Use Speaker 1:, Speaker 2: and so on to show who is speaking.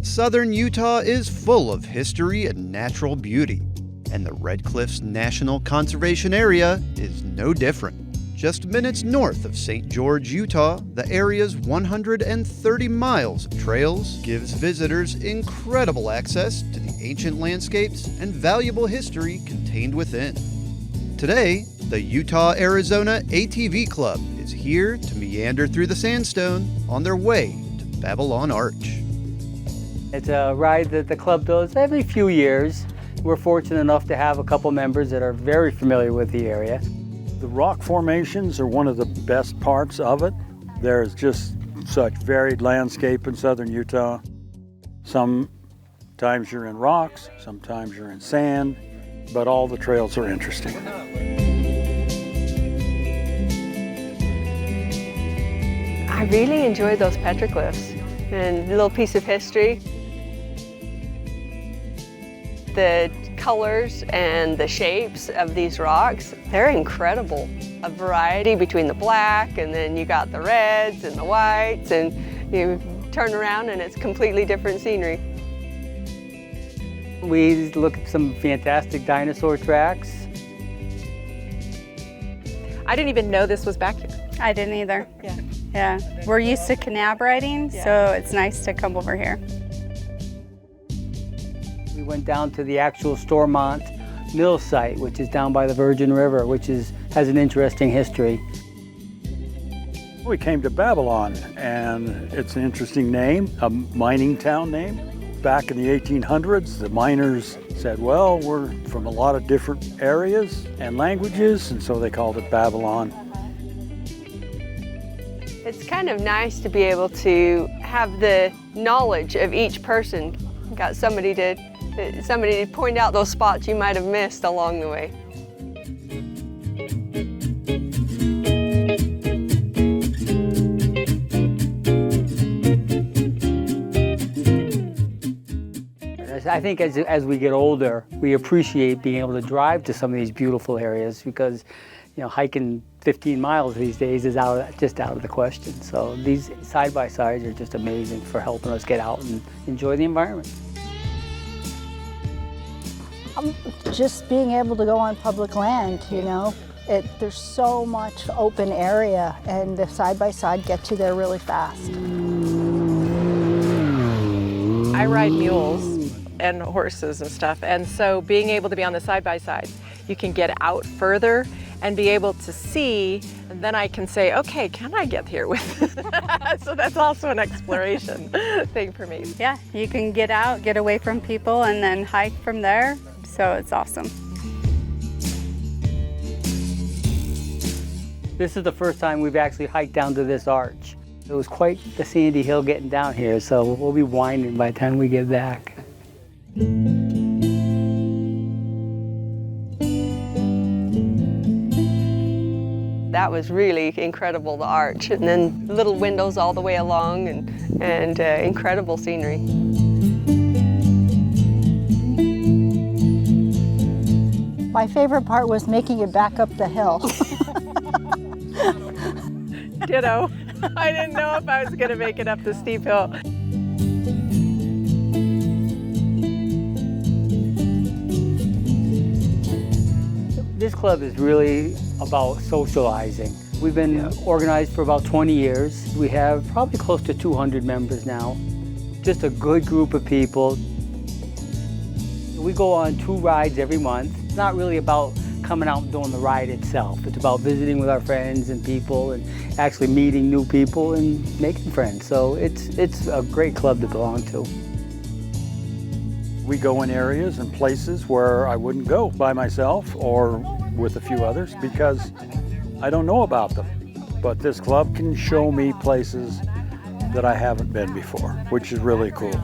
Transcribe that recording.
Speaker 1: Southern Utah is full of history and natural beauty, and the Red Cliffs National Conservation Area is no different. Just minutes north of St. George, Utah, the area's 130 miles of trails gives visitors incredible access to the ancient landscapes and valuable history contained within. Today, the Utah-Arizona ATV Club is here to meander through the sandstone on their way to Babylon Arch.
Speaker 2: It's a ride that the club does every few years. We're fortunate enough to have a couple members that are very familiar with the area.
Speaker 3: The rock formations are one of the best parts of it. There's just such varied landscape in southern Utah. Sometimes you're in rocks, sometimes you're in sand, but all the trails are interesting.
Speaker 4: I really enjoy those petroglyphs and a little piece of history. The colors and the shapes of these rocks, they're incredible. A variety between the black and then you got the reds and the whites, and you turn around and it's completely different scenery.
Speaker 2: We look at some fantastic dinosaur tracks.
Speaker 5: I didn't even know this was back here.
Speaker 6: I didn't either.
Speaker 5: Yeah.
Speaker 6: We're used to canab riding, so it's nice to come over here.
Speaker 2: We went down to the actual Stormont mill site, which is down by the Virgin River, which has an interesting history.
Speaker 3: We came to Babylon, and it's an interesting name, a mining town name. Back in the 1800s, the miners said, well, we're from a lot of different areas and languages, and so they called it Babylon.
Speaker 4: It's kind of nice to be able to have the knowledge of each person. Got somebody to point out those spots you might have missed along the way.
Speaker 2: I think as we get older, we appreciate being able to drive to some of these beautiful areas because, you know, hiking 15 miles these days is just out of the question. So these side-by-sides are just amazing for helping us get out and enjoy the environment.
Speaker 7: Just being able to go on public land, you know, there's so much open area, and the side-by-side gets you there really fast.
Speaker 5: I ride mules and horses and stuff, and so being able to be on the side-by-side, you can get out further and be able to see, and then I can say, okay, can I get here with So that's also an exploration thing for me.
Speaker 6: Yeah, you can get out, get away from people, and then hike from there. So it's awesome.
Speaker 2: This is the first time we've actually hiked down to this arch. It was quite the sandy hill getting down here, so we'll be winding by the time we get back.
Speaker 4: That was really incredible, the arch, and then little windows all the way along, and incredible scenery.
Speaker 7: My favorite part was making it back up the hill.
Speaker 5: Ditto. I didn't know if I was going to make it up the steep hill.
Speaker 2: This club is really about socializing. We've been organized for about 20 years. We have probably close to 200 members now. Just a good group of people. We go on 2 rides every month. It's not really about coming out and doing the ride itself. It's about visiting with our friends and people and actually meeting new people and making friends. So it's a great club to belong to.
Speaker 3: We go in areas and places where I wouldn't go by myself or with a few others because I don't know about them. But this club can show me places that I haven't been before, which is really cool.